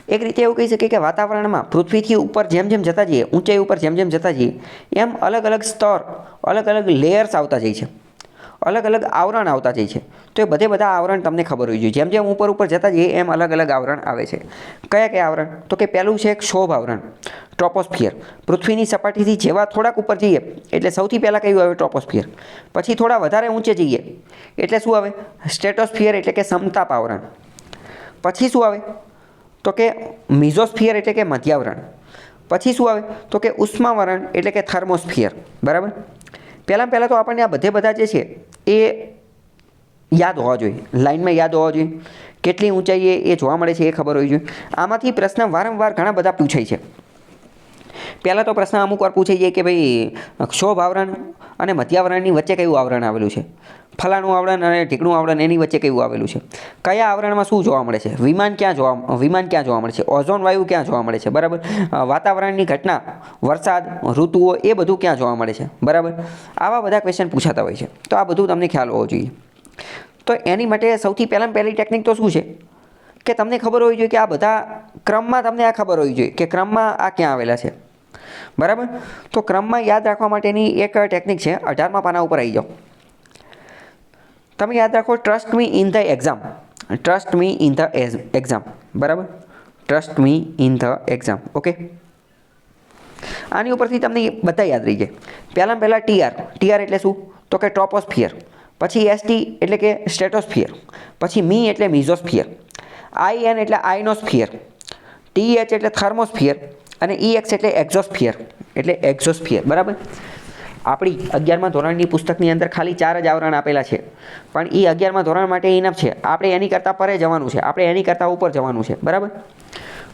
એક રીતે એવું કહી શકીએ કે વાતાવરણમાં પૃથ્વીથી ઉપર જેમ જેમ જતા જઈએ, ઊંચાઈ ઉપર જેમ જેમ જતા જઈએ, એમ અલગ અલગ સ્તર, અલગ અલગ લેયર્સ આવતા જાય છે, અલગ અલગ આવરણ આવતા જાય છે. તો એ બધા આવરણ તમને ખબર હોવી જોઈએ. જેમ જેમ ઉપર ઉપર જતા જઈએ એમ અલગ અલગ આવરણ આવે છે. કયા કયા આવરણ? તો કે પહેલું છે ક્ષોભ આવરણ, ટ્રોપોસ્ફિયર. પૃથ્વીની સપાટીથી જેવા થોડાક ઉપર જઈએ એટલે સૌથી પહેલાં કયું આવે? ટ્રોપોસ્ફિયર. પછી થોડા વધારે ઊંચે જઈએ એટલે શું આવે? સ્ટ્રેટોસ્ફિયર એટલે કે સમતાપ આવરણ. પછી શું આવે? તો કે મિઝોસ્ફિયર એટલે કે મધ્યાવરણ. પછી શું આવે? તો કે ઉષ્માવરણ એટલે કે થર્મોસ્ફિયર. બરાબર. પહેલાં તો આપણને આ બધા જે છે એ યાદ હોવા જોઈએ, લાઇનમાં યાદ હોવા જોઈએ. કેટલી ઊંચાઈએ એ જોવા મળે છે એ ખબર હોવી જોઈએ. આમાંથી પ્રશ્ન વારંવાર ઘણા બધા પૂછાય છે. પહેલાં તો પ્રશ્ન અમુક વાર પૂછાઈ જાય કે ભાઈ ક્ષોભ આવરણ અને મધ્યાવરણની વચ્ચે કયું આવરણ આવેલું છે? ફલાણું આવરણ અને ઢીકણું આવરણ એની વચ્ચે કયું આવેલું છે? કયા આવરણમાં શું જોવા મળે છે? વિમાન ક્યાં જોવા મળે છે? ઓઝોન વાયુ ક્યાં જોવા મળે છે? બરાબર. વાતાવરણની ઘટના, વરસાદ, ઋતુઓ એ બધું ક્યાં જોવા મળે છે? બરાબર. આવા બધા ક્વેશ્ચન પૂછાતા હોય છે. તો આ બધું તમને ખ્યાલ હોવો જોઈએ. તો એની માટે સૌથી પહેલી ટેકનિક તો શું છે કે તમને ખબર હોવી જોઈએ કે આ બધા ક્રમમાં તમને આ ખબર હોવી જોઈએ કે ક્રમમાં આ ક્યાં આવેલા છે. બરાબર. તો ક્રમમાં યાદ રાખવા માટેની એક ટેકનિક છે. 18મા પાના ઉપર આવી જાઓ. તમે યાદ રાખો, trust me in the exam. Trust me in the exam. બરાબર. Trust me in the exam. Okay. આની ઉપરથી તમને બધા યાદ રહી જાય. પહેલાં ટીઆર. ટીઆર એટલે શું? તો કે ટ્રોપોસ્ફિયર. પછી એસટી એટલે કે સ્ટ્રેટોસ્ફિયર. પછી મી એટલે મિઝોસ્ફિયર. આઈએન એટલે આઇનોસ્ફિયર. ટીએચ એટલે થર્મોસ્ફિયર. અને ઈએક્સ એટલે એક્ઝોસ્ફિયર. બરાબર. આપણી 11મા ધોરણની પુસ્તકની અંદર ખાલી 4 જ આવરણ આપેલા છે, પણ એ 11મા ધોરણ માટે ઇનફ છે. આપણે એની કરતાં પરે જવાનું છે, આપણે એની કરતાં ઉપર જવાનું છે. બરાબર.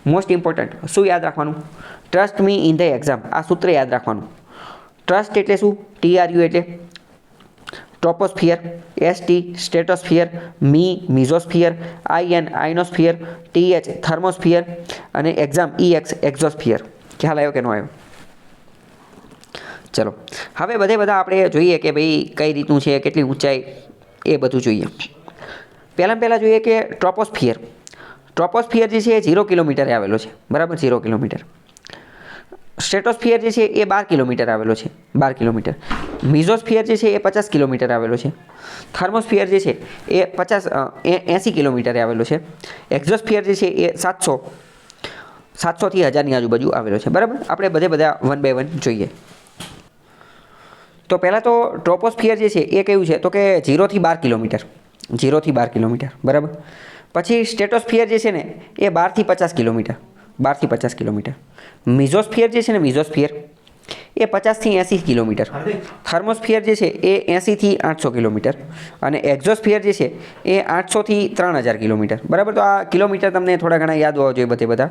મોસ્ટ ઇમ્પોર્ટન્ટ શું યાદ રાખવાનું? Trust me in the exam. આ સૂત્ર યાદ રાખવાનું. ટ્રસ્ટ એટલે શું? TRU એટલે troposphere, ST stratosphere, me mesosphere, IN ionosphere, TH thermosphere અને એક્ઝામ EX એક્ઝોસ્ફિયર. ખ્યાલ આવ્યો કે ન આવ્યો? ચલો હવે બધા આપણે જોઈએ કે ભાઈ કઈ રીતનું છે, કેટલી ઊંચાઈ, એ બધું જોઈએ. પહેલાં જોઈએ કે ટ્રોપોસ્ફિયર. ટ્રોપોસ્ફિયર જે છે એ 0 કિલોમીટરે આવેલો છે. બરાબર. 0 કિલોમીટર. સ્ટ્રેટોસ્ફિયર જે છે એ 12 કિલોમીટર આવેલો છે. 12 કિલોમીટર. મિઝોસ્ફિયર જે છે એ 50 કિલોમીટર આવેલો છે. થર્મોસ્ફિયર જે છે એ 80 કિલોમીટરે આવેલો છે. એક્ઝોસ્ફિયર જે છે એ 700થી 1000ની આજુબાજુ આવેલો છે. બરાબર. આપણે બધા 1 બાય 1 જોઈએ. તો પહેલાં તો ટ્રોપોસ્ફિયર જે છે એ કયું છે? તો કે 0થી 12 કિલોમીટર. 0થી 12 કિલોમીટર. બરાબર. પછી સ્ટ્રેટોસ્ફિયર જે છે ને એ 12થી 50 કિલોમીટર. 12થી 50 કિલોમીટર. મિઝોસ્ફિયર જે છે ને, મિઝોસ્ફિયર એ 50થી 80 કિલોમીટર. થર્મોસ્ફિયર જે છે એ 80થી 800 કિલોમીટર. અને એક્ઝોસ્ફિયર જે છે એ 800થી 3000 કિલોમીટર. બરાબર. તો આ કિલોમીટર તમને થોડા ઘણા યાદ હોવા જોઈએ બધા.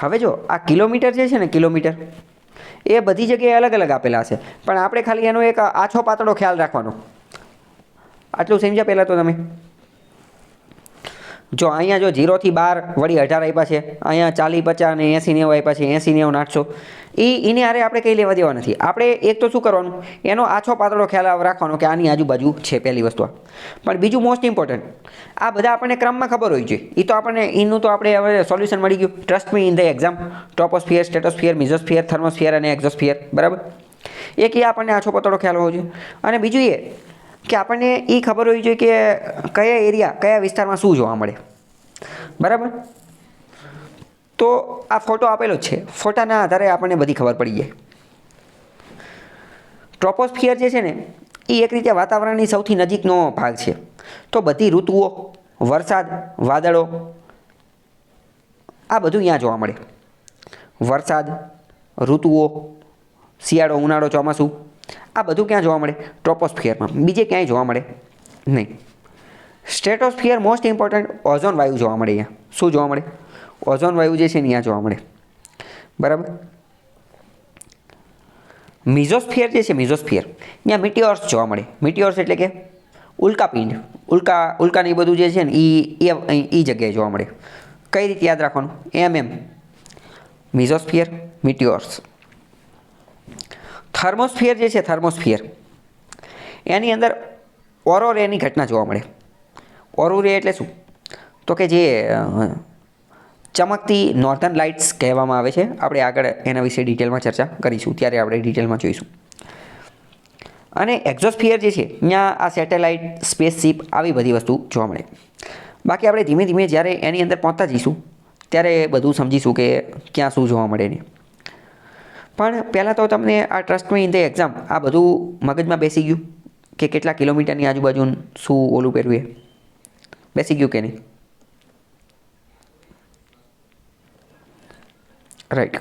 હવે જો આ કિલોમીટર જે છે ને, કિલોમીટર એ બધી જગ્યાએ અલગ અલગ આપેલા હશે, પણ આપણે ખાલી એનો એક આછો પાતળો ખ્યાલ રાખવાનો. આટલું સમજ્યા પહેલાં તો તમે? જો અહીંયા જો 0થી 12 વળી 18 આપ્યા છે, અહીંયા 40 50 અને 80 90 આપ્યા છે, 80 90 800. એને આરે આપણે કંઈ લેવા દેવા નથી. આપણે એક તો શું કરવાનું, એનો આછો પાતળો ખ્યાલ રાખવાનો કે આની આજુબાજુ છે, પહેલી વસ્તુ. પણ બીજું મોસ્ટ ઇમ્પોર્ટન્ટ, આ બધા આપણને ક્રમમાં ખબર હોવી જોઈએ. એ તો આપણને એનું તો આપણે હવે સોલ્યુશન મળી ગયું. Trust me in the exam. Troposphere, stratosphere, mesosphere, thermosphere અને એક્ઝોસ્ફિયર. બરાબર. એક એ આપણને આછો પાતળો ખ્યાલ હોવો જોઈએ. અને બીજું એ કે આપણને એ ખબર હોવી જોઈએ કે કયા એરિયા, કયા વિસ્તારમાં શું જોવા મળે. બરાબર. તો આ ફોટો આપેલો જ છે. ફોટાના આધારે આપણને બધી ખબર પડી જાય. ટ્રોપોસ્ફિયર જે છે ને એ એક રીતે વાતાવરણની સૌથી નજીકનો ભાગ છે. તો બધી ઋતુઓ, વરસાદ, વાદળો, આ બધું અહીંયા જોવા મળે. વરસાદ, ઋતુઓ, શિયાળો, ઉનાળો, ચોમાસું, આ બધું ક્યાં જોવા મળે? ટ્રોપોસ્ફિયરમાં. બીજે ક્યાંય જોવા મળે નહીં. સ્ટ્રેટોસ્ફિયર મોસ્ટ ઇમ્પોર્ટન્ટ, ઓઝોન વાયુ જોવા મળે અહીંયા. શું જોવા મળે? ઓઝોન વાયુ જે છે ને અહીંયા જોવા મળે. બરાબર. મિઝોસ્ફિયર જે છે, મિઝોસ્ફિયર, અહીંયા મિટિયોર્સ જોવા મળે. મિટિયોર્સ એટલે કે ઉલ્કાપિંડ. ઉલ્કાને એ બધું જે છે ને એ જગ્યાએ જોવા મળે. કઈ રીતે યાદ રાખવાનું? મિઝોસ્ફિયર, મિટિયોર્સ. થર્મોસ્ફિયર જે છે, થર્મોસ્ફિયર, એની અંદર ઓરોરેની ઘટના જોવા મળે. ઓરોરે એટલે શું? તો કે જે ચમકતી નોર્ધન લાઇટ્સ કહેવામાં આવે છે. આપણે આગળ એના વિશે ડિટેલમાં ચર્ચા કરીશું, ત્યારે આપણે ડિટેલમાં જોઈશું. અને એક્ઝોસ્ફિયર જે છે ત્યાં આ સેટેલાઇટ, સ્પેસશીપ આવી બધી વસ્તુ જોવા મળે. બાકી આપણે ધીમે ધીમે જ્યારે એની અંદર પહોંચતા જઈશું ત્યારે બધું સમજીશું કે ક્યાં શું જોવા મળે નહીં. પણ પહેલાં તો તમને આ trust me in the exam આ બધું મગજમાં બેસી ગયું કે કેટલા કિલોમીટરની આજુબાજુ શું ઓલું પહેરવું એ બેસી ગયું કે નહીં? રાઈટ.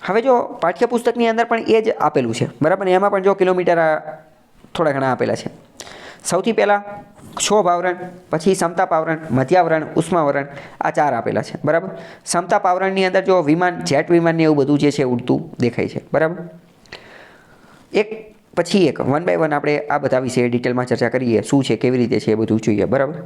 હવે જો પાઠ્યપુસ્તકની અંદર પણ એ જ આપેલું છે, બરાબર ને? એમાં પણ જો કિલોમીટર થોડા ઘણા આપેલા છે. સૌથી પહેલાં ક્ષોભ આવરણ, પછી સમતાપ આવરણ, મધ્યાવરણ, ઉષ્માવરણ, આ 4 આપેલા છે, બરાબર. સમતાપ આવરણની અંદર જો વિમાન, જેટ વિમાન ને એવું બધું જે છે ઉડતું દેખાય છે, બરાબર. એક પછી એક 1 by 1 આપણે આ બધા વિશે ડિટેલમાં ચર્ચા કરીએ, શું છે, કેવી રીતે છે, એ બધું જોઈએ, બરાબર.